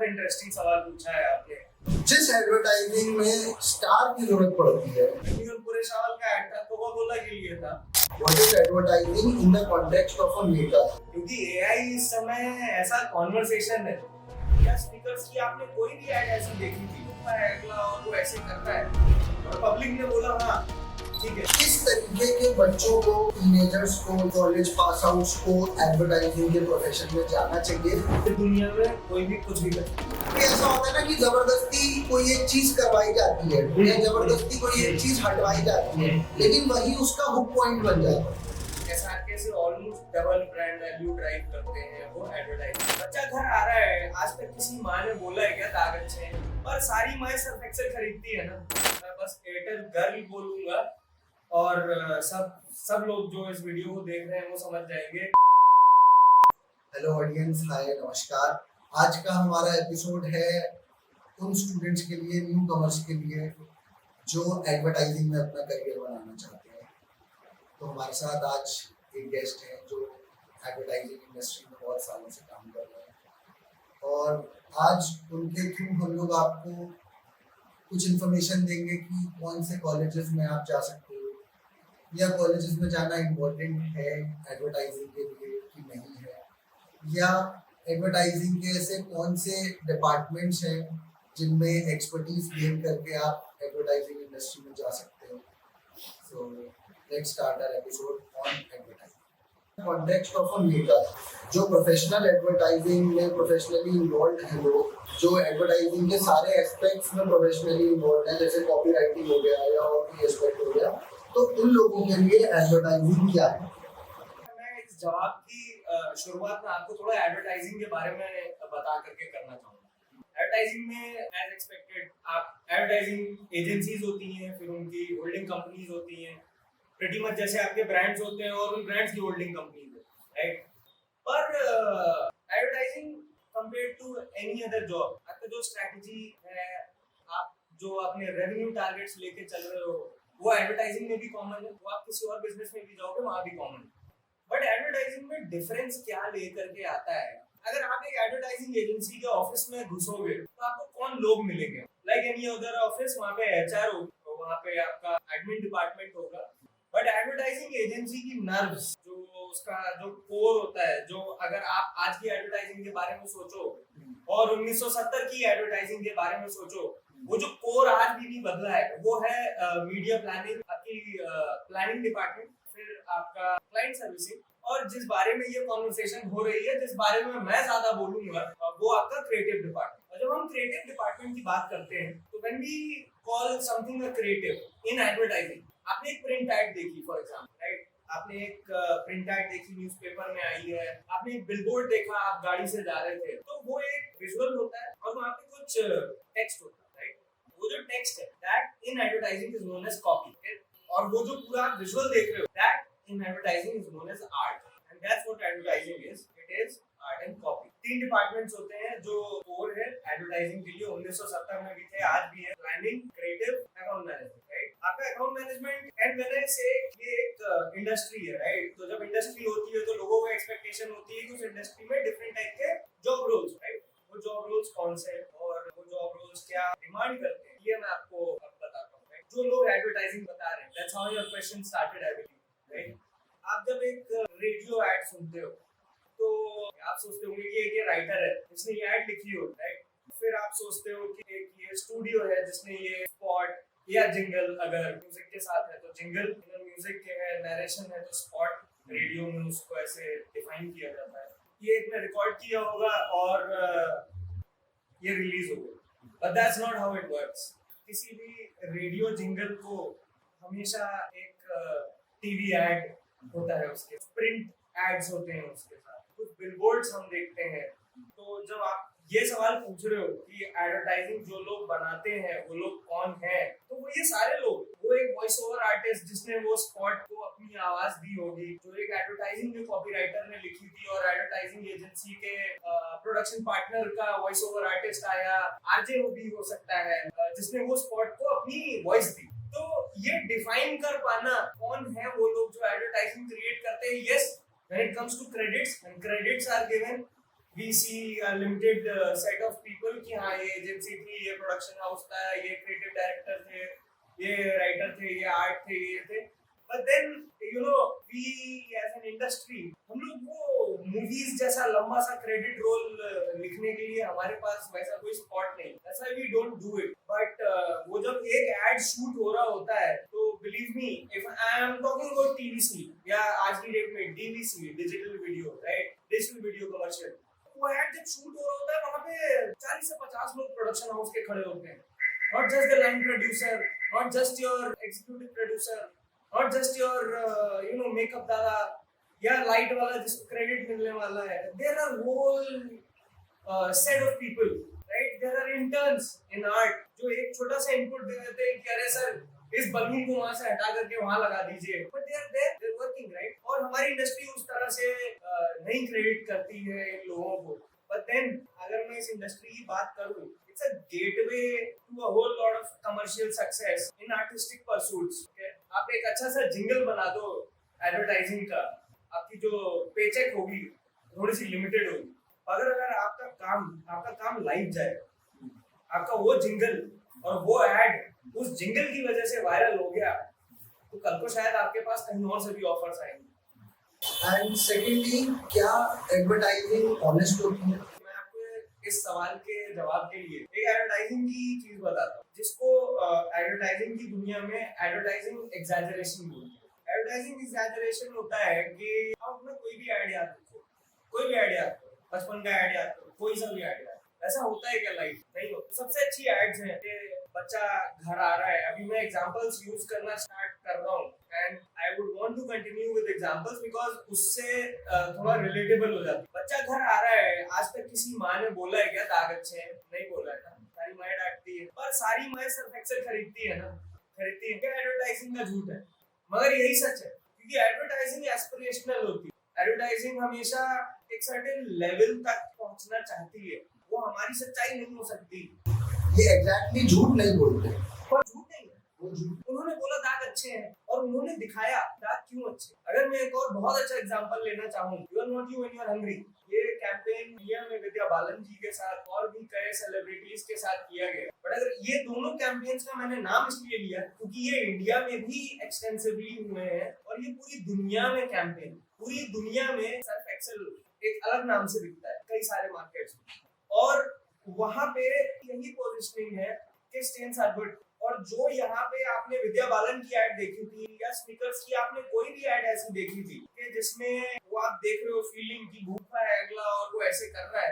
बहुत इंटरेस्टिंग सवाल पूछा है आपने। जिस एडवर्टाइजिंग में स्टार की जरूरत पड़ती है, पूरे सवाल का एड था कोका कोला के लिए था। What is advertising in the context of a maker? क्योंकि एआई इस समय ऐसा कॉन्वर्सेशन है। क्या स्पीकर्स की आपने कोई भी एड ऐसी देखी थी अगला और वो ऐसे करता है और पब्लिक ने बोला हाँ ठीक है। किस तरीके के बच्चों को, टीनेजर्स को, कॉलेज पास आउट्स को एडवर्टाइजिंग के प्रोफेशन में जाना चाहिए? दुनिया में कोई भी कुछ भी कर ऐसा होता है ना कि जबरदस्ती कोई एक चीज करवाई जाती है या जबरदस्ती कोई एक चीज हटवाई जाती है, लेकिन वही उसका हुक पॉइंट बन जाता है। एसआरके से almost double brand value drive करते हैं वो एडवर्टाइजिंग। बच्चा घर आ रहा है, आज तक किसी माँ ने बोला है क्या ताकत से? पर सारी माएं सर्फ एक्सेल खरीदती है ना। मैं बस एयरटेल गर्ल बोलूंगा और सब लोग जो इस वीडियो को देख रहे हैं वो समझ जाएंगे। हेलो ऑडियंस, हाय, नमस्कार। आज का हमारा एपिसोड है उन स्टूडेंट्स के लिए, न्यू कमर्स के लिए, जो एडवर्टाइजिंग में अपना करियर बनाना चाहते हैं। तो हमारे साथ आज एक गेस्ट हैं जो एडवर्टाइजिंग इंडस्ट्री में बहुत सालों से काम कर रहे हैं, और आज उनके थ्रू हम लोग आपको कुछ इन्फॉर्मेशन देंगे कि कौन से कॉलेजेस में आप जा सकते हो, या कॉलेजेस में जाना इम्पोर्टेंट है एडवर्टाइजिंग के लिए कि नहीं है, या एडवर्टाइजिंग के ऐसे कौन से डिपार्टमेंट्स हैं जिनमें एक्सपर्टीज गेन करके आप एडवर्टाइजिंग इंडस्ट्री में जा सकते हो। So let's start our episode on advertising. Context of a maker, जो प्रोफेशनल एडवर्टाइजिंग में प्रोफेशनली इन्वॉल्व हैं लोग, जो एडवर्टाइजिंग के सारे एस्पेक्ट्स में प्रोफेशनली इन्वॉल्व हैं, जैसे कॉपी राइटिंग हो गया या और भी एस्पेक्ट हो गया, तो उन लोगों के लिए एडवर्टाइजिंग क्या है? मैं इस जवाब की शुरुआत में आपको थोड़ा एडवर्टाइजिंग के बारे में बता करके करना चाहूँगा। एडवर्टाइजिंग में एज एक्सपेक्टेड आप एडवर्टाइजिंग एजेंसीज होती हैं, फिर उनकी होल्डिंग कंपनीज होती हैं, प्रीटी मच जैसे आपके ब्रांड्स होते हैं और उन ब्रांड्स की होल्डिंग कंपनीज है, राइट। पर advertising compared to any other job, आपका जो स्ट्रैटेजी है, आप जो अपने रेवेन्यू टारगेट्स लेके चल रहे हो, वो एडवर्टाइजिंग में भी कॉमन है, वो आप किसी और बिजनेस में भी जाओगे वहां भी कॉमन है। बट एडवर्टाइजिंग में डिफरेंस क्या लेकर के आता है? अगर आप एक एडवर्टाइजिंग एजेंसी के ऑफिस में घुसोगे तो आपको कौन लोग मिलेंगे? लाइक एनी अदर ऑफिस, वहाँ पे एचआर होगा, वहाँ पे आपका एडमिन डिपार्टमेंट होगा। बट एडवर्टाइजिंग एजेंसी की नर्व्स, जो उसका जो कोर होता है, जो अगर आप आज की एडवर्टाइजिंग के बारे में सोचो और 1970 की एडवर्टाइजिंग के बारे में सोचो, वो जो कोर आज भी नहीं बदला है, वो है मीडिया प्लानिंग, आपकी प्लानिंग डिपार्टमेंट, फिर आपका क्लाइंट सर्विसिंग, और जिस बारे में ये कॉन्वर्सेशन हो रही है, जिस बारे में मैं ज्यादा बोलूंगा, वो आपका क्रिएटिव डिपार्टमेंट। और जब हम क्रिएटिव डिपार्टमेंट की बात करते हैं तो when we call something a creative in advertising, आपने एक प्रिंट एड देखी फॉर एग्जांपल, राइट? आपने एक प्रिंट एड देखी, न्यूज़पेपर में आई है, आपने एक बिलबोर्ड देखा, आप गाड़ी से जा रहे थे, तो वो एक विजुअल होता है और वहाँ पे कुछ टेक्स्ट होता है, राइट? वो जो टेक्स्ट है, that in advertising is known as copy, और वो जो पूरा विजुअल देख रहे हो, that in advertising is known as art, and that's what advertising is. It is art and copy. तीन डिपार्टमेंट्स होते हैं जो कोर है एडवर्टाइजिंग के लिए, 1970 में भी थे, आज भी है, planning, creative, account management, right? आपका अकाउंट मैनेजमेंट एंड मैंने से ये एक इंडस्ट्री है, राइट? तो जब इंडस्ट्री होती है तो लोगों को एक्सपेक्टेशन होती है कि उस इंडस्ट्री में डिफरेंट टाइप के जॉब रोल्स, राइट? वो जॉब रोल्स कौन से और वो जॉब रोल्स क्या डिमांड करते हैं, ये मैं आपको अब बताता हूँ, राइट? जो लोग एडवर्टाइजिंग बता रहे हैं, that's how your question started, I believe. आप जब एक रेडियो एड सुनते हो तो आप सोचते होंगे कि एक ये राइटर है जिसने ये एड लिखी हो, राइट? फिर आप सोचते हो कि एक ये स्टूडियो है जिसने ये स्पॉट या जिंगल, अगर म्यूजिक के साथ है तो जिंगल, अगर म्यूजिक के है, नरेशन है तो स्पॉट, रेडियो में उसको ऐसे डिफाइन किया जाता है। ये एक ने रिकॉर्ड किया होगा और ये रिलीज हो गई, but that's not how it works. किसी भी रेडियो जिंगल को हमेशा एक टीवी एड होता है, उसके प्रिंट एड्स होते हैं, उसके साथ कुछ बिलबोर्ड्स हम देखते हैं। तो जब आप ये सवाल पूछ रहे हो कि एडवर्टाइजिंग जो लोग बनाते हैं वो लोग कौन हैं, तो वो ये सारे लोग, वो एक वॉइस ओवर आर्टिस्ट जिसने वो स्पॉट को अपनी आवाज दी होगी, जो एक एडवर्टाइजिंग के कॉपीराइटर ने लिखी थी और एडवर्टाइजिंग एजेंसी के प्रोडक्शन पार्टनर का वॉइस ओवर आर्टिस्ट आया, आरजे भी हो सकता है, जिसने वो स्पॉट को अपनी वॉइस दी। तो ये डिफाइन कर पाना कौन है वो लोग जो एडवर्टाइजिंग क्रिएट करते हैं। Yes, when it comes to credits, and credits are given, we see a limited set of people हाँ ये एजेंसी थी, ये प्रोडक्शन हाउस था, ये क्रिएटिव डायरेक्टर थे, ये राइटर थे, ये आर्ट थे, ये थे। But then we as an industry, हम लोग वो मूवीज जैसा लंबा सा क्रेडिट रोल लिखने के लिए हमारे पास वैसा कोई स्पॉट नहीं, that's why we don't do it. But वो जब एक एड शूट हो रहा होता है तो believe me, if I am talking about TVC या आज की डेट में DVC, digital video, right, digital video commercial, वो एड जब शूट हो रहा होता है वहां पे 40 से 50 लोग प्रोडक्शन हाउस के खड़े होते हैं, not just the line producer, not just your executive producer, not just your makeup dada या लाइट वाला जिसको क्रेडिट मिलने वाला है, there are whole set of people, right? There are interns in art जो एक छोटा सा इनपुट दे देते हैं कि अरे सर इस बलून को वहां से हटा करके वहां लगा दीजिए, but they are there, they're working, right? और हमारी इंडस्ट्री उस तरह से नहीं क्रेडिट करती है इन लोगों को। But then अगर मैं इस इंडस्ट्री की बात करूं, it's a gateway to a whole lot of commercial success in artistic pursuits. Okay? आप एक अच्छा सा जिंगल बना दो एडवर्टाइजिंग का, आपकी जो पेचेक होगी थोड़ी सी लिमिटेड होगी, अगर आपका काम लाइव जाए, आपका वो जिंगल और वो एड उस जिंगल की वजह से वायरल हो गया, तो कल को शायद आपके पास कहीं और से भी ऑफर्स आएंगे। एंड सेकेंडली, क्या एडवर्टाइजिंग ऑनेस्ट होती है? मैं आपको इस सवाल के जवाब के लिए एक एडवर्टाइजिंग की चीज बताता हूँ, जिसको एडवर्टाइजिंग की दुनिया में एडवर्टाइजिंग एग्जैजरेशन बोलते हैं। एडवर्टाइजिंग एग्जैजरेशन होता है कि आप अपना कोई भी ऐड याद रखो, कोई भी ऐड याद करो, बचपन का ऐड याद करो, कोई सा भी ऐड याद, ऐसा होता है क्या लाइफ? नहीं होता। सबसे अच्छी एड्स हैं कि बच्चा घर आ रहा है, अभी मैं एग्जांपल्स यूज करना स्टार्ट कर रहा हूँ and I would want to continue with examples because उससे थोड़ा रिलेटेबल हो जाता है। बच्चा घर आ रहा है, आज तक किसी माँ ने बोला है क्या दाग अच्छे हैं? नहीं बोला है ना, सारी माएं डांटती है, पर सारी माएं सिर्फ एक्सेल खरीदती है ना, खरीदती है क्या? एडवर्टाइजिंग का झूठ है, मगर यही सच है, क्योंकि एडवर्टाइजिंग एस्पिरेशनल होती है। एडवर्टाइजिंग हमेशा एक सर्टेन लेवल तक पहुंचना चाहती है, वो हमारी सच्चाई नहीं हो सकती। ये एग्जैक्टली झूठ नहीं बोलते, पर झूठ नहीं है, वो झूठ। उन्होंने बोला दाग अच्छे हैं और उन्होंने दिखाया दाग क्यों अच्छे। अगर मैं एक और बहुत अच्छा एग्जांपल लेना चाहूँ, you are not you when you are hungry, ये कैंपेन इंडिया में विद्या बालन जी के साथ और भी कई सेलिब्रिटीज के साथ किया गया। बट अगर ये दोनों कैंपेन्स का मैंने नाम इसलिए लिया क्योंकि ये इंडिया में भी एक्सटेंसिवली हुए हैं और ये पूरी दुनिया में कैंपेन, पूरी दुनिया में सर्फ एक्सेल एक अलग नाम से बिकता है कई सारे मार्केट्स में, और वहां पे यही पोजीशनिंग है कि स्टेन्स आर गुड। और जो यहाँ पे आपने विद्या बालन की एड देखी थी या स्निकर्स की आपने कोई भी एड ऐसी देखी थी कि जिसमें वो आप देख रहे हो फीलिंग की भूखा है अगला और वो ऐसे कर रहा है,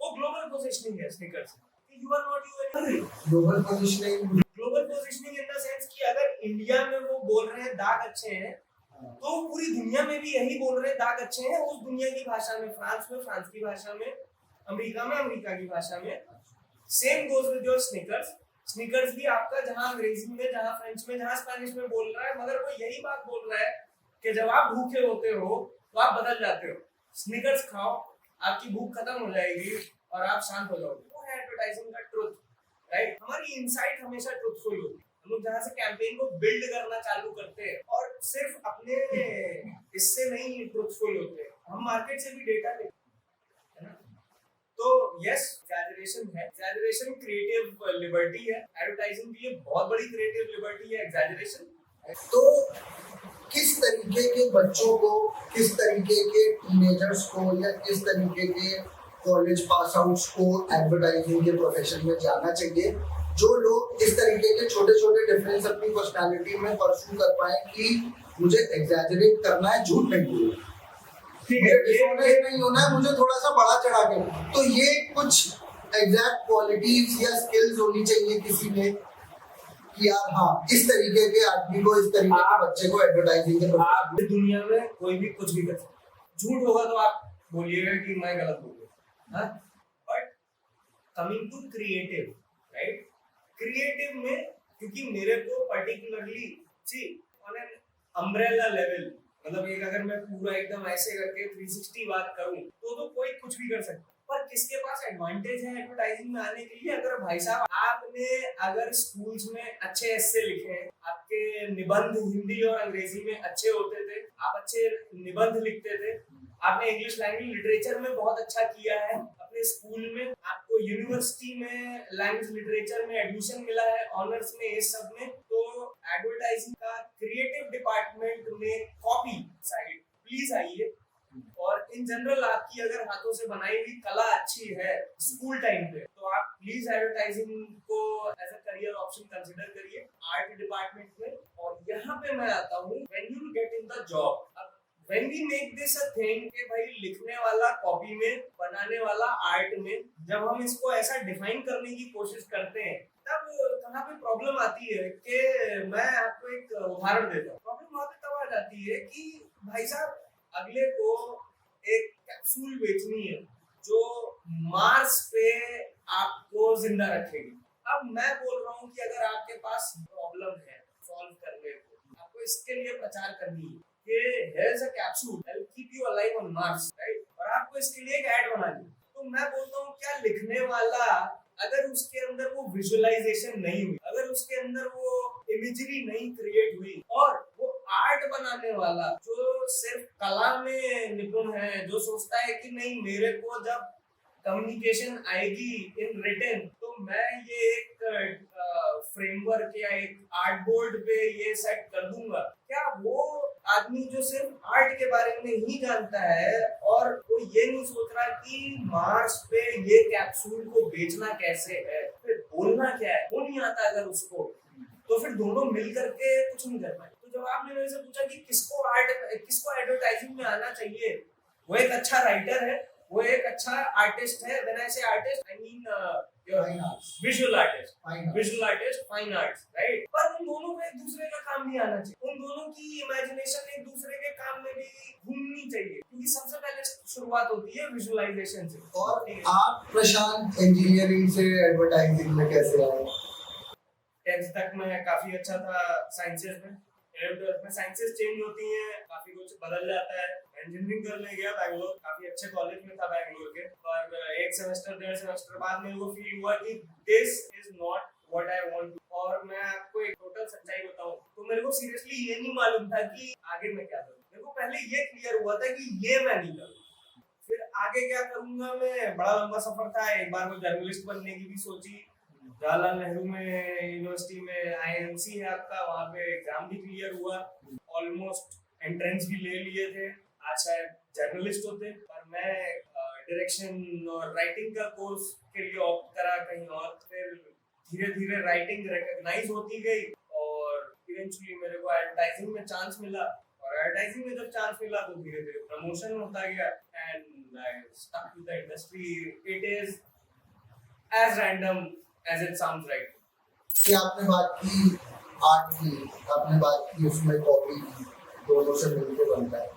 वो ग्लोबल पोजीशनिंग है Snickers. You are not you, global positioning in the sense कि अगर इंडिया में वो बोल रहे हैं दाग अच्छे हैं, तो पूरी दुनिया में भी यही बोल रहे हैं दाग अच्छे हैं, उस दुनिया की भाषा में, फ्रांस में फ्रांस की भाषा में, अमेरिका में अमेरिका की भाषा में। Same goes with your Snickers भी आपका जहां अंग्रेजी में, जहां फ्रेंच में, जहां स्पेनिश में बोल रहा है, मगर वो यही बात बोल रहा है कि जब आप भूखे होते हो तो आप बदल जाते हो, स्निकर्स खाओ, आपकी भूख खत्म हो जाएगी और आप शांत हो जाओगे। वो है एडवर्टाइजिंग का ट्रुथ, राइट? हमारी इनसाइट हमेशा ट्रुथफुल होती है। हम लोग जहाँ से कैंपेन को बिल्ड करना चालू करते हैं और सिर्फ अपने इससे नहीं ट्रुथफुल होते, हम मार्केट से भी डेटा लेते हैं, है ना? तो यस, एग्जैजरेशन है, एग्जैजरेशन क्रिएटिव लिबर्टी है, एडवर्टाइजिंग के लिए बहुत बड़ी क्रिएटिव लिबर्टी है एग्जैजरेशन। तो किस तरीके के बच्चों को, किस तरीके के टीनेजर्स को या किस तरीके के कॉलेज पास आउट्स को एडवर्टाइजिंग के प्रोफेशन में जाना चाहिए, जो लोग इस तरीके के छोटे छोटे डिफरेंस अपनी पर्सनालिटी में परस्यू कर पाए कि मुझे एग्जैजरेट करना है, झूठ नहीं बोलना, मुझे डिसऑनेस्ट नहीं होना है, मुझे थोड़ा सा बड़ा चढ़ा के, तो ये कुछ एग्जैक्ट क्वालिटीज या स्किल्स होनी चाहिए किसी में कि यार हाँ, इस तरीके के आदमी को, इस तरीके के बच्चे को एडवर्टाइजिंग के आप दुनिया में कोई भी कुछ भी कर सकते, झूठ होगा तो आप बोलिएगा कि मैं गलत बोल रहा हूँ, but coming to creative, right? Creative में क्योंकि मेरे को particularly on an umbrella level, मतलब एक अगर मैं पूरा एकदम ऐसे करके 360 बात करूं तो कोई कुछ भी कर सकता है, पर किसके पास एडवांटेज है एडवर्टाइजिंग में आने के लिए? अगर भाई साहब आपने अगर स्कूल्स में अच्छे एस्से लिखे, आपके निबंध हिंदी और अंग्रेजी में अच्छे होते थे, आप अच्छे निबंध लिखते थे, आपने इंग्लिश लैंग्वेज लिटरेचर में बहुत अच्छा किया है, अपने अपने स्कूल में, आपको यूनिवर्सिटी में लैंग्वेज लिटरेचर में एडमिशन मिला है, ऑनर्स में, इस सब में, तो एडवर्टाइजिंग का क्रिएटिव डिपार्टमेंट में कॉपी साइड प्लीज आइए। और इन जनरल आपकी अगर हाथों से बनाई हुई कला अच्छी है स्कूल टाइम पे, तो आप प्लीज एडवर्टाइजिंग को as a career option consider करिए आर्ट डिपार्टमेंट में। और यहाँ पे मैं आता हूँ when you get in the job. अब when we make this a thing कि भाई लिखने वाला कॉपी में, बनाने वाला आर्ट में, जब हम इसको ऐसा डिफाइन करने की कोशिश करते हैं, तब कहाँ पे प्रॉब्लम आती है कि मैं आपको एक उदाहरण देता हूँ। प्रॉब्लम वहाँ पे तब आ जाती है कि भाई साहब अगले को एक कैप्सूल बेचनी है जो मार्स पे आपको जिंदा रखेगी। अब मैं बोल रहा हूँ कि अगर आपके पास प्रॉब्लम है सॉल्व करने को, आपको इसके लिए प्रचार करनी है कि here is a capsule that will keep you alive on Mars, right? और आपको इसके लिए एक ऐड बनानी है, तो मैं बोलता हूँ क्या लिखने वाला अगर उसके अंदर वो विजुअलाइजेशन नहीं हुई, अगर उसके अंदर वो इमेजरी नहीं क्रिएट हुई, और वो आर्ट बनाने वाला जो सिर्फ कला में निपुण है, जो सोचता है कि नहीं मेरे को जब कम्युनिकेशन आएगी इन रिटन तो मैं ये एक फ्रेमवर्क या एक आर्ट बोर्ड पे ये सेट कर दूंगा, क्या वो आदमी जो सिर्फ आर्ट के बारे में ही जानता है और वो ये नहीं सोच रहा कि मार्स पे ये कैप्सूल को बेचना कैसे है, फिर बोलना क्या है, वो नहीं आता अगर उसको, तो फिर दोनों मिल करके कुछ नहीं कर पाए। तो जब आपने मेरे से पूछा कि किसको एडवर्टाइजिंग में आना चाहिए, वो एक अच्छा राइटर है, वो एक अच्छा आर्टिस्ट है। व्हेन आई से artist I mean visual artist, fine arts, right. पर उन दोनों को एक दूसरे का काम नहीं आना चाहिए, उन दोनों की इमेजिनेशन एक दूसरे के काम में भी घूमनी चाहिए, क्योंकि सबसे पहले शुरुआत होती है विजुअलाइजेशन से। और आप प्रशांत इंजीनियरिंग से एडवर्टाइजिंग में कैसे आए? 10th तक मैं काफी अच्छा था साइंसेस में, 11th में साइंसेस चेंज होती हैं, काफी कुछ बदल जाता है। इंजीनियरिंग करने गया बैंगलोर, काफी अच्छे कॉलेज में था बैंगलोर के, पर एक सेमेस्टर 1.5 सेमेस्टर बाद मेरे को फील हुआ कि this is not what I want. और मैं आपको एक टोटल सच्चाई बताऊं तो मेरे को सीरियसली ये नहीं मालूम था कि आगे मैं क्या करूं। मेरे को पहले ये क्लियर हुआ था कि ये मैं नहीं करूं, फिर आगे क्या करूंगा मैं, बड़ा लंबा सफर था। एक बार मैं जर्नलिस्ट बनने की भी सोची, जवाहरलाल नेहरू में यूनिवर्सिटी में आईएमसी है आपका, वहाँ पे एग्जाम भी क्लियर हुआ, ऑलमोस्ट एंट्रेंस भी ले लिए थे, आज शायद जर्नलिस्ट होते, पर मैं डायरेक्शन और राइटिंग का कोर्स के लिए ऑप्ट करा कहीं और। फिर धीरे धीरे राइटिंग रिकॉग्नाइज होती गई और इवेंचुअली मेरे को एडवर्टाइजिंग में चांस मिला, और एडवर्टाइजिंग में जब चांस मिला तो धीरे धीरे प्रमोशन होता गया and I stuck to the industry. It is as random as it sounds, right? कि आपने बात की आर्ट की, आपने बात की उसमें कॉपी की, दोनों से मिलकर बनता है।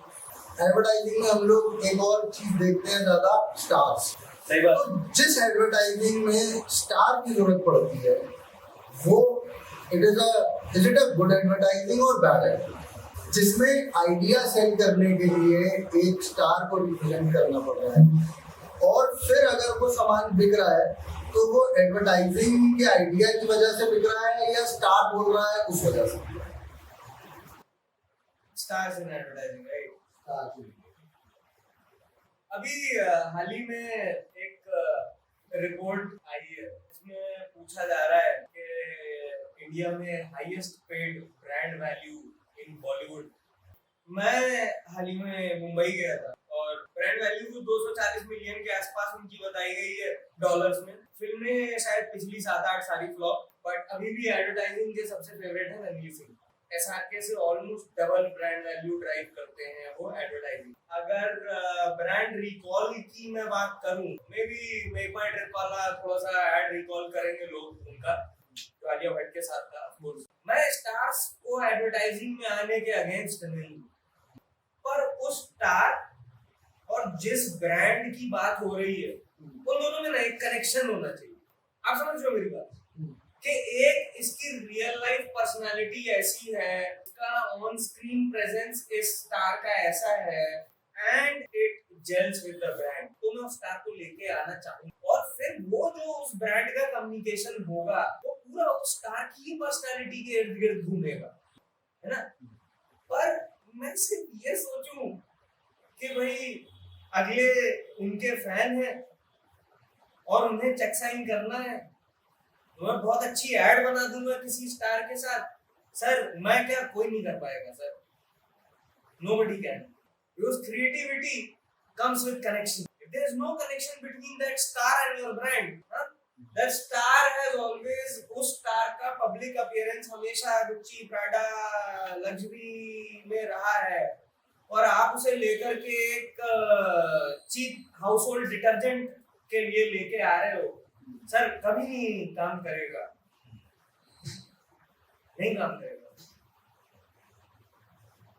एडवर्टाइजिंग में हम लोग एक और चीज देखते हैं ज्यादा, स्टार्स। सही बात। तो जिस एडवर्टाइजिंग में स्टार की जरूरत पड़ती है वो is it a good advertising और बैड एडवर्टाइजिंग? जिसमें आइडिया सेल करने के लिए एक स्टार को रिप्रेजेंट करना पड़ रहा है और फिर अगर वो सामान बिक रहा है तो वो एडवर्टाइजिंग के आइडिया की वजह से बिक रहा है या स्टार बोल रहा है उस वजह से? Stars in advertising, right? अभी हाल ही में एक रिपोर्ट आई है, इसमें पूछा जा रहा है कि इंडिया में highest paid brand value in Bollywood. मैं हाल ही में मुंबई गया था और ब्रांड वैल्यू को 240 मिलियन के आसपास उनकी बताई गई है डॉलर्स में। फिल्में शायद पिछली 7-8 सारी फ्लॉप, बट अभी भी एडवर्टाइजिंग के सबसे फेवरेट है रणवीर सिंह। एसआरके से almost double brand value drive करते हैं वो एडवर्टाइजिंग। अगर ब्रांड रिकॉल की मैं बात करूं, may be make my trip वाला थोड़ा सा एड रिकॉल करेंगे लोग उनका, जो आलिया भट्ट के साथ था। ऑफकोर्स मैं स्टार्स को एडवर्टाइजिंग में आने के अगेंस्ट नहीं, पर उस स्टार और जिस ब्रांड की बात हो रही है उन दोनों में ना एक कनेक्शन होना चाहिए। आप समझ रहे हो मेरी बात कि एक इसकी रियल लाइफ पर्सनालिटी ऐसी है, इसका ऑन स्क्रीन प्रेजेंस इस स्टार का ऐसा है and it gels with the brand, तो मैं उस स्टार को लेके आना चाहूंगा और फिर वो जो उस ब्रांड का कम्युनिकेशन होगा वो पूरा उस स्टार की पर्सनालिटी के इर्द गिर्द घूमेगा, है ना। पर मैं सिर्फ ये सोचूं कि भाई अगले उनके फैन हैं और उन्हें चेक साइन करना है, तो मैं बहुत अच्छी एड बना दूंगा किसी स्टार के साथ। सर मैं क्या, कोई नहीं कर पाएगा sir, nobody can, because creativity comes with connection. If there is no connection between that star and your brand, that star has always, उस स्टार का पब्लिक अपीयरेंस हमेशा गुच्ची, प्राडा, लग्जरी में रहा है, और आप उसे लेकर के एक चीप हाउस होल्ड डिटर्जेंट के लिए लेके आ रहे हो, सर कभी नहीं काम करेगा, नहीं काम करेगा।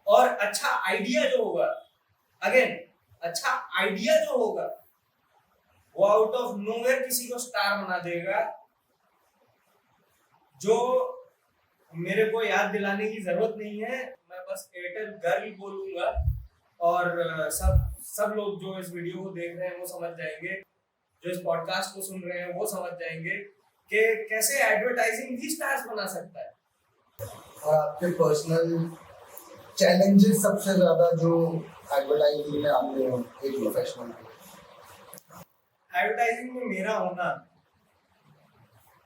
और अच्छा आइडिया जो होगा, अगेन अच्छा आइडिया जो होगा वो आउट ऑफ नोवेयर किसी को स्टार बना देगा, जो मेरे को याद दिलाने की जरूरत नहीं है। मैं बस एयरटेल गर्ल बोलूंगा और सब लोग जो इस वीडियो को देख रहे हैं वो समझ जाएंगे, जो इस पॉडकास्ट को सुन रहे हैं वो समझ जाएंगे कि कैसे एडवर्टाइजिंग भी स्टार्स बना सकता है। और आपके पर्सनल चैलेंजेस सबसे ज्यादा जो एडवर्टाइजिंग में आते हैं एक प्रोफेशनल के? एडवर्टाइजिंग में मेरा होना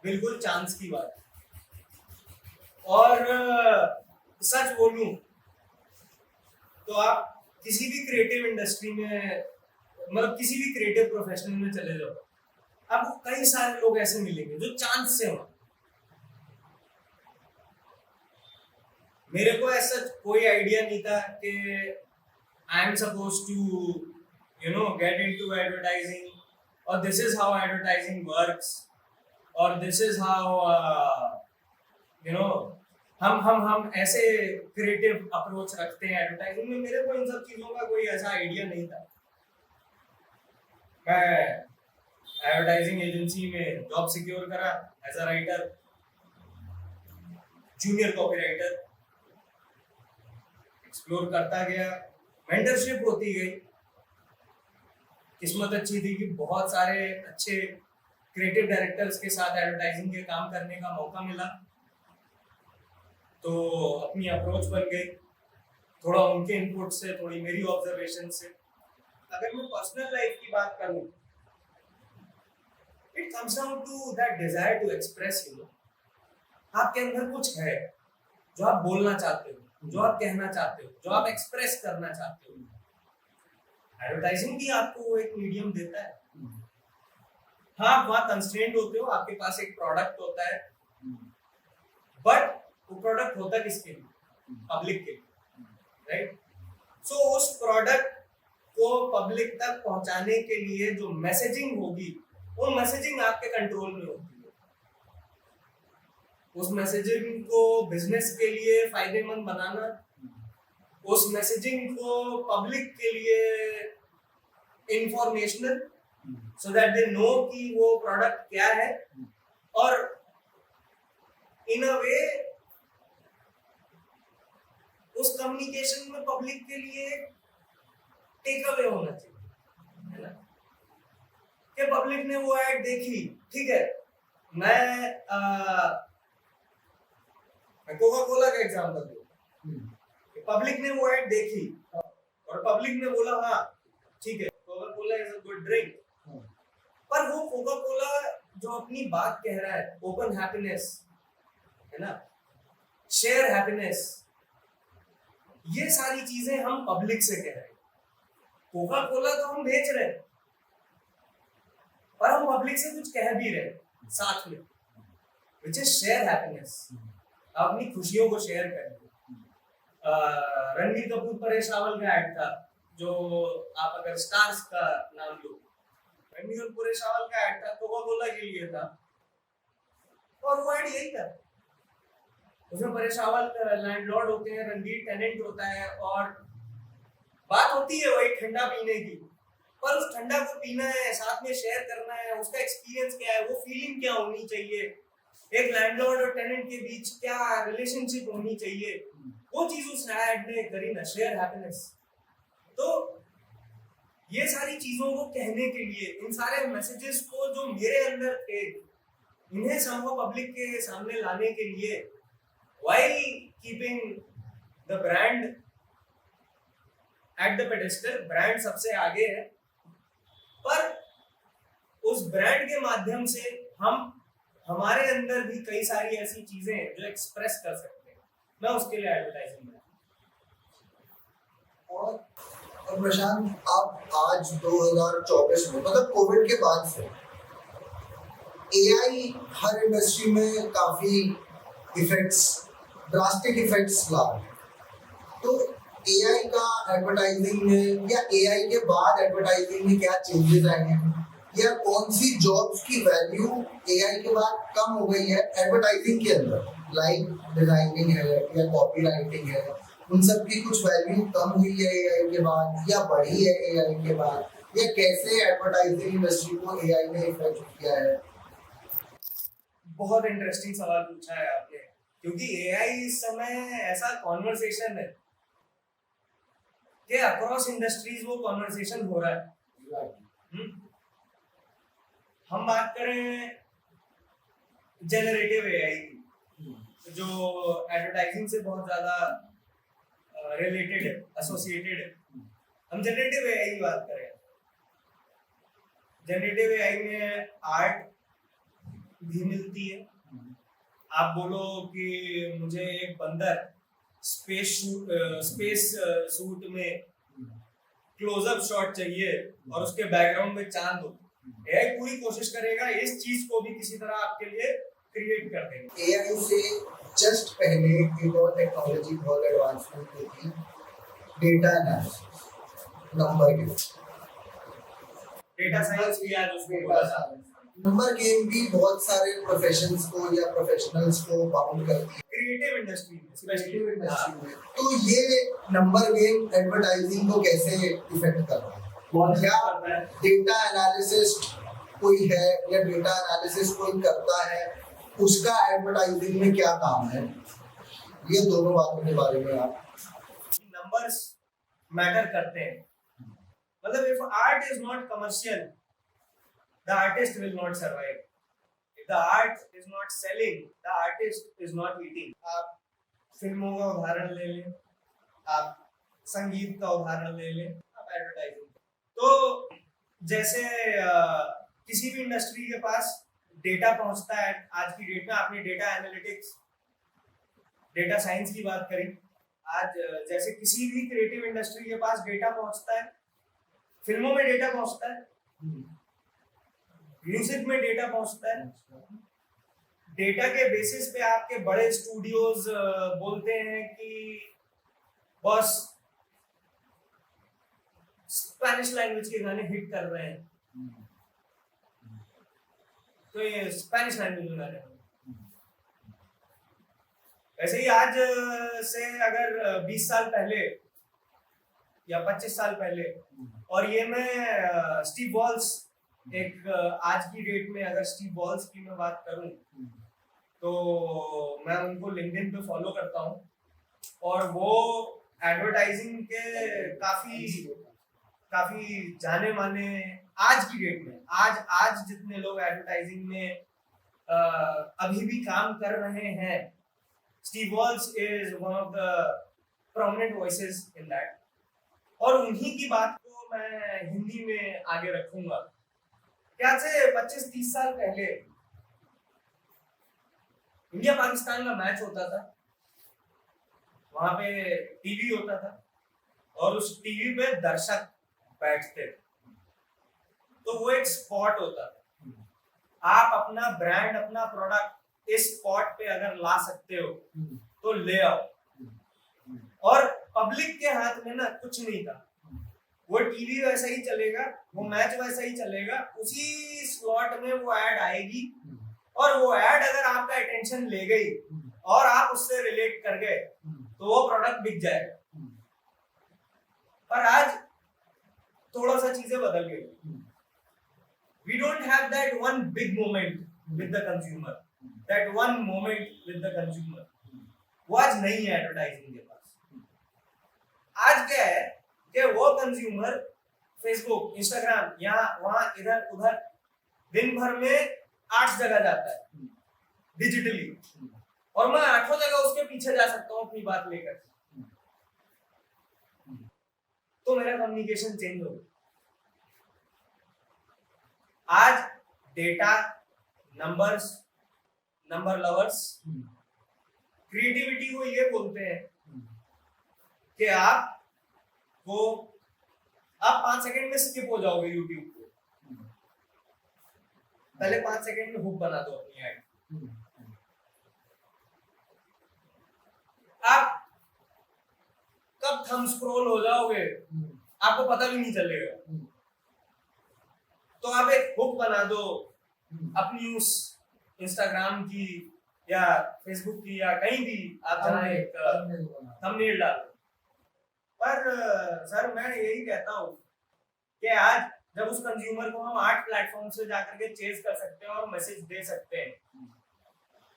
बिल्कुल चांस की बात है, और सच बोलूं तो आप किसी भी क्रिएटिव इंडस्ट्री में, मतलब किसी भी क्रिएटिव प्रोफेशनल में चले जाओ, आपको कई सारे लोग ऐसे मिलेंगे जो चांस से हो। मेरे को ऐसा कोई आइडिया नहीं था कि I am suppose to get into advertising, और this is how advertising works, और दिस इज हाउ हम ऐसे क्रिएटिव अप्रोच रखते हैं एडवर्टाइजिंग में। मेरे को इन सब चीजों का कोई ऐसा आइडिया नहीं था। मैं एडवर्टाइजिंग एजेंसी में जॉब सिक्योर करा as a writer, junior copywriter, explore करता गया, मेंटरशिप होती गई। किस्मत अच्छी थी कि बहुत सारे अच्छे क्रिएटिव डायरेक्टर्स के साथ एडवर्टाइजिंग के काम करने का मौका मिला, तो अपनी अप्रोच बन गई, थोड़ा उनके इनपुट से, थोड़ी मेरी ऑब्जर्वेशन से। अगर मैं पर्सनल लाइफ की बात करूं, it comes down to that desire to express, आपके अंदर कुछ है जो आप बोलना चाहते हो, जो आप कहना चाहते हो, जो आप एक्सप्रेस करना चाहते हो। एडवर्टाइजिंग भी आपको एक मीडियम देता है। हाँ, आप वहां कंस्ट्रेंट होते हो, आपके पास एक प्रोडक्ट होता है, बट वो प्रोडक्ट होता किसके लिए? पब्लिक के लिए, राइट? सो उस प्रोडक्ट को पब्लिक तक पहुंचाने के लिए जो मैसेजिंग होगी, वो मैसेजिंग आपके कंट्रोल में होती है। उस मैसेजिंग को बिजनेस के लिए फायदेमंद बनाना, उस मैसेजिंग को पब्लिक के लिए informational, so that they know कि वो प्रोडक्ट क्या है, और इन अ वे उस कम्युनिकेशन में पब्लिक के लिए टेक अवे होना चाहिए, है ना? कि पब्लिक ने वो ऐड देखी, ठीक है, मैं कोका कोला का एग्जांपल दूं। पब्लिक ने वो ऐड देखी और पब्लिक ने बोला हाँ ठीक है, Coca Cola is a good drink, पर वो कोका कोला जो अपनी बात कह रहा है, ओपन हैप्पीनेस, है ना, शेयर हैप्पीनेस, ये सारी चीजें हम पब्लिक से कह रहे हैं। कोका कोला तो हम बेच रहे हैं, पर हम पब्लिक से कुछ कह भी रहे हैं साथ में, विच इज शेयर हैप्पीनेस। अपनी खुशियों को शेयर करें। रणबीर कपूर परेश रावल का ऐड था, जो आप अगर स्टार्स का नाम लो, रणबीर और परेश रावल का ऐड था, कोका कोला के लिए था, और वो ऐड यही था। उसमें परेश रावल लैंडलॉर्ड होते हैं, रणबीर टेनेंट होता है, और बात होती है वही ठंडा पीने की, पर उस ठंडा को पीना है, साथ में शेयर करना है, उसका एक्सपीरियंस क्या है, वो फीलिंग क्या होनी चाहिए, एक लैंडलॉर्ड और टेनेंट के बीच क्या रिलेशनशिप होनी चाहिए, वो चीज उस ऐड ने करी ना, शेयर हैप्पीनेस। तो ये सारी चीजों को कहने के लिए, इन सारे मैसेजेस को जो मेरे अंदर थे, इन्हें समूह पब्लिक के सामने लाने के लिए, while keeping the brand at the pedestal, brand सबसे आगे है, पर उस ब्रांड के माध्यम से हम हमारे अंदर भी कई सारी ऐसी चीजें हैं जो एक्सप्रेस कर सकते हैं। मैं उसके लिए एडवर्टाइजिंग में। और प्रशांत, आप आज 2024 में, मतलब कोविड के बाद से एआई हर इंडस्ट्री में काफी ड्रास्टिक इफेक्ट्स ला रहा है। तो एआई का एडवर्टाइजिंग में या एआई के बाद एडवर्टाइजिंग में क्या चेंजेस आए हैं, या कौन सी जॉब्स की वैल्यू एआई के बाद कम हो गई है एडवर्टाइजिंग के अंदर, लाइक डिजाइनिंग है या कॉपी राइटिंग है, उन सब की कुछ वैल्यू कम हुई है एआई के बाद या बढ़ी है एआई के बाद, या कैसे एडवर्टाइजिंग इंडस्ट्री को एआई ने इफेक्ट किया है? बहुत इंटरेस्टिंग सवाल पूछा है आपने, क्योंकि एआई इस समय ऐसा कॉन्वर्सेशन है कि अक्रॉस इंडस्ट्रीज वो कॉन्वर्सेशन हो रहा है। हम बात करें जनरेटिव एआई की, जो एडवर्टाइजिंग से बहुत ज्यादा रिलेटेड है, एसोसिएटेड है। हम जनरेटिव एआई की बात करें, जनरेटिव एआई में आर्ट भी मिलती है। आप बोलो कि मुझे एक बंदर स्पेस सूट में क्लोजअप शॉट चाहिए और उसके बैकग्राउंड में चांद हो, एआई पूरी कोशिश करेगा इस चीज को भी किसी तरह आपके लिए क्रिएट कर देगा। एआई से जस्ट पहले एक और टेक्नोलॉजी बहुत एडवांसमेंट हुई थी, data analysis, number game, data science भी आज उसको बोला जाता है। नंबर गेम भी बहुत सारे प्रोफेशंस को या प्रोफेशनल्स को बाउंड करती है, क्रिएटिव इंडस्ट्री में, स्पेशली इंडस्ट्री में। तो ये नंबर गेम एडवर्टाइजिंग को कैसे इफेक्ट कर रहा है? क्या डेटा एनालिसिस कोई है या डेटा एनालिसिस कोई करता है, उसका एडवर्टाइजिंग में क्या काम है? ये दोनों बातों के बारे में आप। नंबर्स मैटर करते हैं। मतलब if art is not commercial, the artist will not survive. If the art is not selling, the artist is not eating. आप फिल्मों का उदाहरण ले लें, आप संगीत का उदाहरण ले लें, आप एडवर्टाइजिंग। तो जैसे किसी भी इंडस्ट्री के पास डेटा पहुंचता है आज की डेट में, आपने डेटा एनालिटिक्स, डेटा साइंस की बात करी। आज जैसे किसी भी क्रिएटिव इंडस्ट्री के पास डेटा पहुंचता है, फिल्मों में डेटा पहुंचता है, म्यूजिक में डेटा पहुंचता है। डेटा के बेसिस पे आपके बड़े स्टूडियोज बोलते हैं कि बस स्पेनिश लैंग्वेज के गाने हिट कर रहे हैं, तो ये स्पेनिश लैंग्वेज में गाने। वैसे ही आज से अगर 20 साल पहले या 25 साल पहले, और ये मैं स्टीव बॉल्स, एक आज की डेट में अगर स्टीव बॉल्स की मैं बात करूं तो मैं उनको लिंक्डइन पे फॉलो करता हूं, और वो एडवर्टाइजिंग के काफी जाने माने आज की डेट में, आज जितने लोग एडवर्टाइजिंग में अभी भी काम कर रहे हैं, Steve balls is one of the prominent voices in that. और उन्हीं की बात को मैं हिंदी में आगे रखूंगा। क्या से 25-30 साल पहले इंडिया पाकिस्तान का मैच होता था, वहां पे टीवी होता था और उस टीवी पे दर्शक बैठते थे, तो वो एक स्पॉट होता था। आप अपना ब्रांड, अपना प्रोडक्ट इस स्पॉट पे अगर ला सकते हो तो ले आओ। और पब्लिक के हाथ में ना कुछ नहीं था, वो टीवी वैसा ही चलेगा, वो मैच वैसा ही चलेगा, उसी स्लॉट में वो ऐड आएगी, और वो ऐड अगर आपका अटेंशन ले गई और आप उससे रिलेट कर गए तो वो प्रोडक्ट बिक जाएगा। पर आज थोड़ा सा चीजें बदल गई। We don't have that one big moment with the consumer, that one moment with the consumer. वो आज नहीं है एडवर्टाइजिंग के पास। आज क्या है कि वो कंज्यूमर फेसबुक, इंस्टाग्राम, यहाँ वहां इधर उधर दिन भर में 8 जगह जाता है डिजिटली, और मैं 8 जगह उसके पीछे जा सकता हूँ अपनी बात लेकर। तो मेरा कम्युनिकेशन चेंज हो गया। आज data, numbers, number lovers creativity को ये बोलते हैं कि आप 5 सेकंड में स्किप हो जाओगे यूट्यूब पे। पहले 5 सेकंड में हुक बना दो अपनी ऐड। आप कब थंब स्क्रॉल हो जाओगे आपको पता भी नहीं चलेगा। तो आप एक हुक बना दो अपनी उस इंस्टाग्राम की या फेसबुक की या कहीं भी, आप जहाँ एक थंबनेल डालो। पर सर मैं यही कहता हूँ कि आज जब उस कंज्यूमर को हम 8 प्लेटफॉर्म से जाकर के चेज कर सकते हैं और मैसेज दे सकते हैं,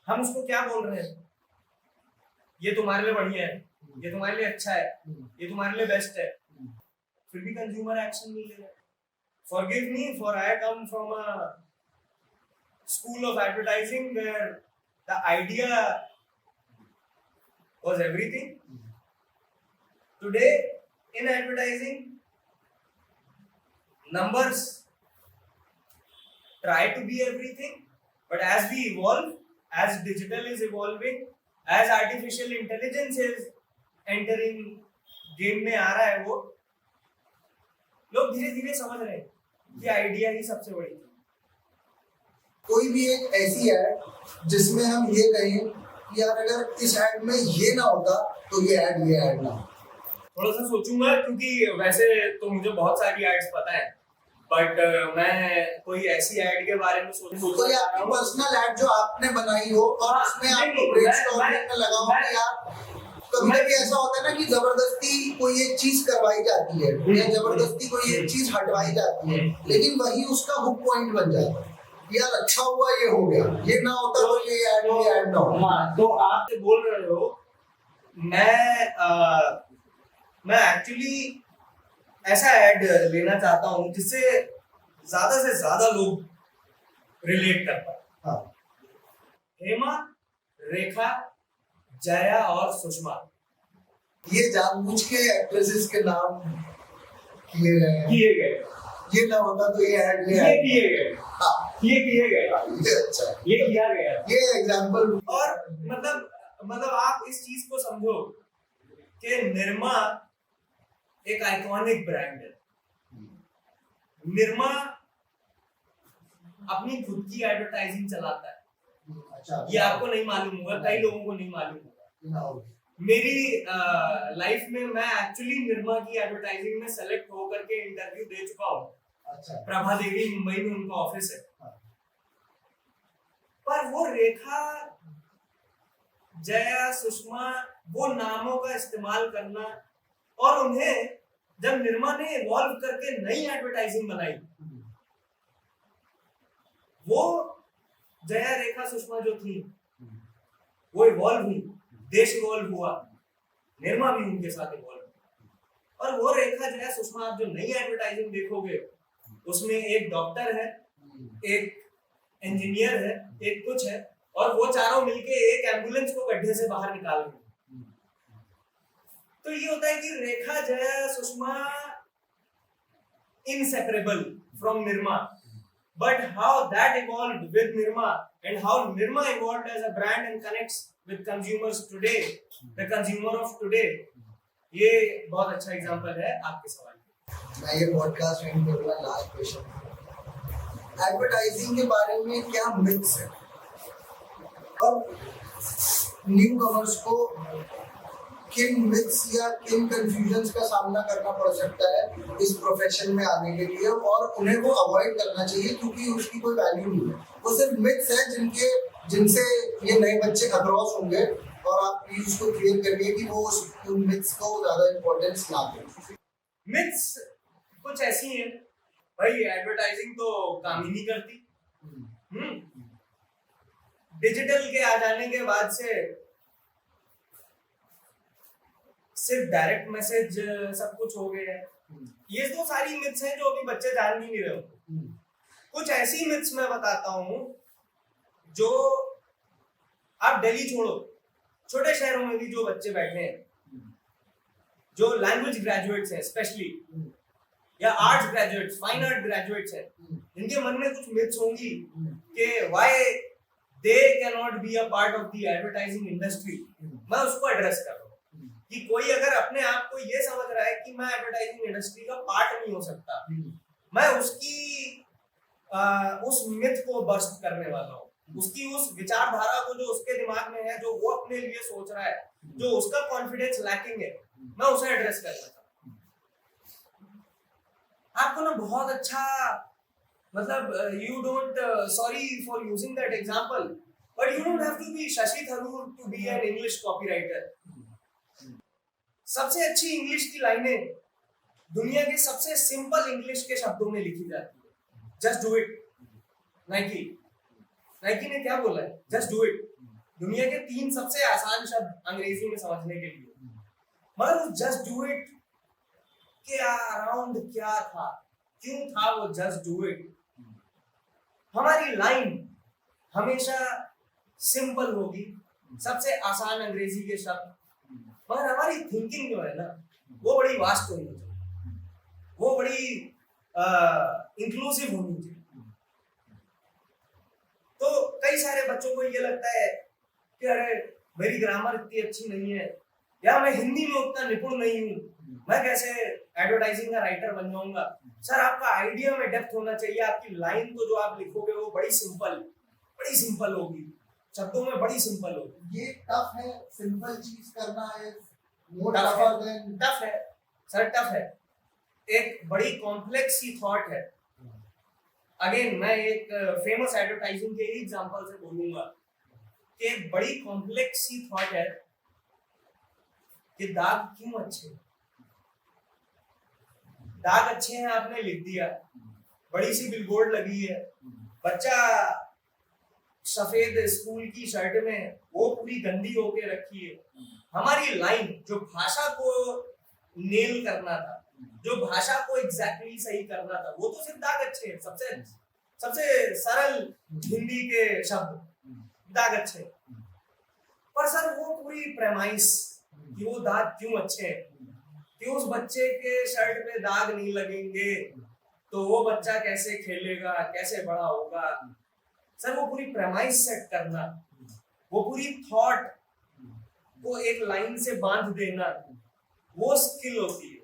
हम उसको क्या बोल रहे हैं? ये तुम्हारे लिए बढ़िया है, ये तुम्हारे लिए अच्छा है, ये तुम्हारे लिए बेस्ट है, फिर भी कंज्यूमर एक्शन नहीं ले रहा है। Forgive me, for I come from a school of advertising where the idea was everything. Today, in advertising, numbers try to be everything, but as we evolve, as digital is evolving, as artificial intelligence is entering game में आ रहा है, वो लोग धीरे धीरे समझ रहे हैं कि आइडिया ही सबसे बड़ी थी। कोई भी एक ऐसी ऐड जिसमें हम ये कहें कि यार अगर इस ऐड में ये ना होता तो ये ऐड ना। थोड़ा सा सोचूंगा, क्योंकि वैसे तो मुझे बहुत सारी एड्स पता है, बट मैं कोई ऐसी ऐड के बारे में कोई आपकी पर्सनल ऐड जो आपने बनाई हो और उसमें आपको ब्रेनस्टॉर्मिंग में लगा हो कि यार कभी कभी ऐसा होता है ना कि जबरदस्ती कोई एक चीज करवाई जाती है या जबरदस्ती कोई एक चीज हटवाई जाती है, लेकिन वही उसका हुक पॉइंट बन जाता है। यार अच्छा हुआ ये हो गया, ये ना होता तो ये ऐड ना हो। तो आप जो बोल रहे हो, मैं एक्चुअली ऐसा ऐड लेना चाहता हूँ जिससे ज्यादा से ज्यादा लोग रिलेट कर पाए। हाँ। हेमा, रेखा, जया और सुषमा, ये जानबूझ के एक्ट्रेसेस के नाम किए गए। ये ना होता तो ये ऐड किए गए। हाँ, ये किए गए। अच्छा, ये किया गया। ये एग्जांपल। और मतलब आप इस चीज को समझो कि निरमा एक आइकॉनिक ब्रांड है। निरमा अपनी खुद की एडवर्टाइजिंग चलाता है। अच्छा, ये आपको नहीं मालूम होगा, कई लोगों को नहीं मालूम होगा। मेरी लाइफ में मैं एक्चुअली निरमा की एडवर्टाइजिंग में सेलेक्ट होकर के इंटरव्यू दे चुका हूँ। अच्छा। प्रभा देवी मुंबई में उनका ऑफिस है। पर वो रेखा, जया, सुषमा, वो नामों का इस्तेमाल करना, और उन्हें जब निरमा ने इवॉल्व करके नई एडवर्टाइजिंग बनाई, वो जया, रेखा, सुषमा जो थी वो इवॉल्व हुई, देश इवॉल्व हुआ, निरमा भी उनके साथ इवॉल्व हुआ। और वो रेखा, जया, सुषमा आप जो नई एडवर्टाइजिंग देखोगे उसमें एक डॉक्टर है, एक इंजीनियर है, एक कुछ है, और वो चारों मिलके एक एम्बुलेंस को गड्ढे से बाहर निकाल रहे हैं। तो ये होता है कि रेखा, Jaya, Sushma inseparable from Nirma, but how that evolved with Nirma and how Nirma evolved as a brand and connects with consumers today, the consumer of today, ये बहुत अच्छा एग्जांपल है आपके सवाल का। मैं ये पॉडकास्ट एंड करूँगा। लास्ट क्वेश्चन, एडवर्टाइजिंग के बारे में क्या मिथ्स है और न्यू कमर्स को किन मिथ्स या किन कंफ्यूजन्स का सामना करना पड़ सकता है इस प्रोफेशन में आने के लिए, और उन्हें वो अवॉइड करना चाहिए क्योंकि उसकी कोई वैल्यू नहीं है। वो सिर्फ मिथ्स है जिनसे ये नए बच्चे अक्रॉस होंगे, और आप प्लीज उसको क्लियर करिए कि वो उन मिथ्स को ज्यादा इंपॉर्टेंस ना दें। मिथ्स कुछ ऐसी हैं भाई, एडवर्टाइजिंग तो काम ही नहीं करती। डिजिटल के आ जाने के बाद से सिर्फ डायरेक्ट मैसेज सब कुछ हो गया है। ये तो सारी मिथ्स हैं जो अभी बच्चे जान भी नहीं रहे हो। कुछ ऐसी मिथ्स मैं बताता हूँ जो आप दिल्ली छोड़ो, छोटे शहरों में भी जो बच्चे बैठे हैं, जो लैंग्वेज ग्रेजुएट्स हैं स्पेशली, या arts graduates, fine art graduates हैं, इनके मन में कुछ मिथ्स होंगी कि why they can not be a part of the advertising industry. मैं उसको एड्रेस कर रहा हूँ कि कोई अगर अपने आप को ये समझ रहा है कि मैं एडवर्टाइजिंग इंडस्ट्री का पार्ट नहीं हो सकता, मैं उसकी उस मिथ को बस्ट करने वाला हूँ, उसकी उस विचारधारा को जो उसके दिमाग में है, जो वो अपने लिए सोच रहा है, जो उसका कॉन्फिडेंस लैकिंग है, मैं उसे एड्रेस करना चाहता हूँ। आपको ना बहुत अच्छा, मतलब you don't, sorry for using that example, but you don't have to be Shashi Tharoor to be an English copywriter. सबसे अच्छी इंग्लिश की लाइनें दुनिया के सबसे सिंपल इंग्लिश के शब्दों में लिखी जाती है। Just do it. Nike Nike ने क्या बोला है? Just do it. दुनिया के 3 सबसे आसान शब्द अंग्रेजी में समझने के लिए, मगर जस्ट डू इट के अराउंड क्या था, क्यों था वो जस्ट डू इट? हमारी लाइन हमेशा सिंपल होगी, सबसे आसान अंग्रेजी के शब्द, मगर हमारी थिंकिंग जो है ना, वो बड़ी वास्ट होनी चाहिए, वो बड़ी इंक्लूसिव होनी चाहिए। तो कई सारे बच्चों को ये लगता है कि अरे मेरी ग्रामर इतनी अच्छी नहीं है, या मैं हिंदी में उतना निपुण नहीं हूँ, मैं कैसे एडवर्टाइजिंग का राइटर बन जाऊंगा। सर, आपका आइडिया में डेप्थ होना चाहिए। आपकी लाइन तो जो आप लिखोगे वो बड़ी सिंपल होगी, शब्दों में बड़ी सिंपल होगी। ये टफ है, सिंपल चीज करना है मोर टफर देन टफ है सर, टफ है। एक बड़ी कॉम्प्लेक्स सी थॉट है। अगेन मैं एक फेमस एडवर्टाइजिंग के ही एग्जांपल से बोलूंगा कि एक बड़ी कॉम्प्लेक्स सी थॉट है कि दाग क्यों अच्छे हैं। दाग अच्छे हैं आपने लिख दिया, बड़ी सी बिलबोर्ड लगी है, बच्चा सफेद स्कूल की शर्ट में वो पूरी गंदी होके रखी है। हमारी लाइन जो भाषा को नेल करना था, जो भाषा को एग्जैक्टली सही करना था, वो तो सिर्फ दाग अच्छे हैं। सबसे सरल हिंदी के शब्द दाग अच्छे, पर सर वो पूरी प्रेमाइस कि वो दाग क्यों अच्छे हैं, कि उस बच्चे के शर्ट पे दाग नहीं लगेंगे तो वो बच्चा कैसे खेलेगा, कैसे बड़ा होगा। सर वो पूरी प्रेमाइस सेट करना, वो पूरी थॉट को एक लाइन से बांध देना, वो स्किल होती है।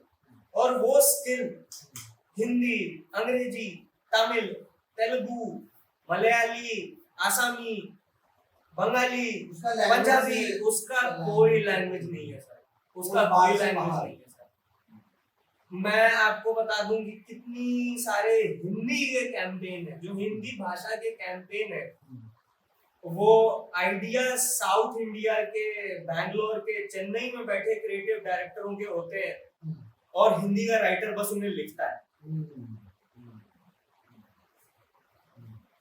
और वो स्किल हिंदी, अंग्रेजी, तमिल, तेलुगु, मलयाली, आसामी, बंगाली, पंजाबी, उसका कोई लैंग्वेज नहीं है सर, उसका कोई लैंग्वेज नहीं है सर। मैं आपको बता दूं कि कितनी सारे हिंदी के कैंपेन है, जो हिंदी भाषा के कैंपेन है, वो आइडिया साउथ इंडिया के, बैंगलोर के, चेन्नई में बैठे क्रिएटिव डायरेक्टरों के होते हैं, और हिंदी का राइटर बस उन्हें लिखता है।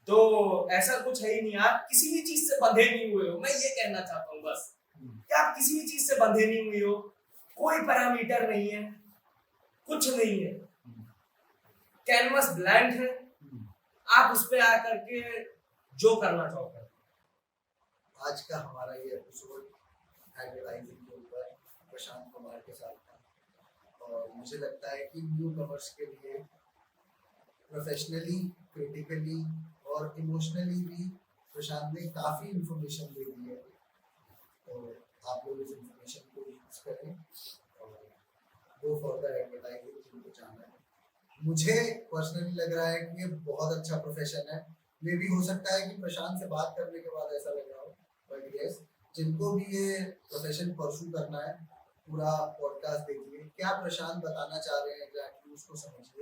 तो ऐसा कुछ है ही नहीं, आप किसी भी चीज से बंधे नहीं हुए हो। मैं ये कहना चाहता हूँ बस कि आप किसी भी चीज से बंधे नहीं हुए हो, कोई पैरामीटर नहीं है, कुछ नहीं है, कैनवस ब्लैंक है, आप उस पे आकर के जो करना चाहोगे। आज का हमारा ये एपिसोड एडवर्टाइजिंग के ऊपर प्रशांत कुमार के साथ था, और मुझे लगता है कि न्यू कमर्स के लिए प्रोफेशनली, क्रिटिकली और इमोशनली भी प्रशांत ने काफ़ी इंफॉर्मेशन दे दी है। तो आप लोग इस इंफॉर्मेशन को यूज़ करें और गो फॉर द एडवर्टाइजिंग जिनको जाना है। मुझे पर्सनली लग रहा है कि ये बहुत अच्छा प्रोफेशन है। मे भी हो सकता है कि प्रशांत से बात करने के बाद ऐसा लग रहा हो, बट यस, जिनको भी ये प्रोफेशन परस्यू करना है, पूरा पॉडकास्ट देखिए, क्या प्रशांत बताना चाह रहे हैं एग्जैक्टली उसको समझिए।